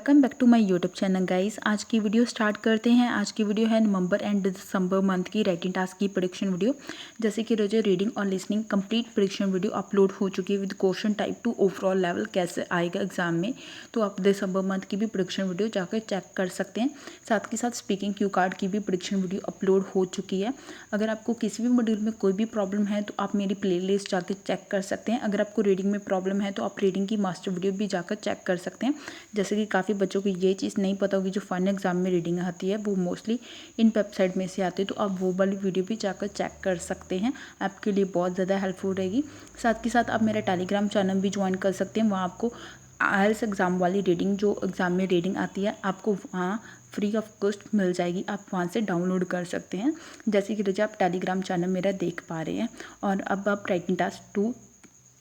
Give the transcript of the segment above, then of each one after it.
Welcome back to my YouTube channel guys. आज की video start करते हैं। आज की वीडियो है नवंबर एंड दिसंबर मंथ की राइटिंग टास्क की प्रेडिक्शन वीडियो। जैसे कि रोज रीडिंग और listening complete prediction video upload हो चुकी है with question type two overall level कैसे आएगा एग्जाम में। तो आप दिसंबर मंथ की भी प्रेडिक्शन वीडियो जाकर चेक कर सकते हैं। साथ के साथ स्पीकिंग क्यू कार्ड की भी प्रेडिक्शन वीडियो अपलोड हो चुकी है। अगर आपको किसी भी मॉड्यूल में कोई भी प्रॉब्लम है तो आप मेरी प्लेलिस्ट जाकर चेक कर सकते हैं। अगर आपको रीडिंग में प्रॉब्लम है तो आप रीडिंग की मास्टर वीडियो भी जाकर चेक कर सकते हैं। जैसे कि काफ़ी बच्चों को ये चीज़ नहीं पता होगी, जो फाइनल एग्जाम में रीडिंग आती है वो मोस्टली इन वेबसाइट में से आती है, तो आप वो वाली वीडियो भी जाकर चेक कर सकते हैं। आपके लिए बहुत ज़्यादा हेल्पफुल रहेगी। साथ के साथ आप मेरा टेलीग्राम चैनल भी ज्वाइन कर सकते हैं। वहाँ आपको आईएलटीएस एग्ज़ाम वाली रीडिंग, जो एग्ज़ाम में रीडिंग आती है, आपको वहाँ फ्री ऑफ कॉस्ट मिल जाएगी। आप वहाँ से डाउनलोड कर सकते हैं। जैसे कि रोज आप टेलीग्राम चैनल मेरा देख पा रहे हैं और अब आप राइटिंग टास्क 2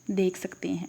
देख सकते हैं।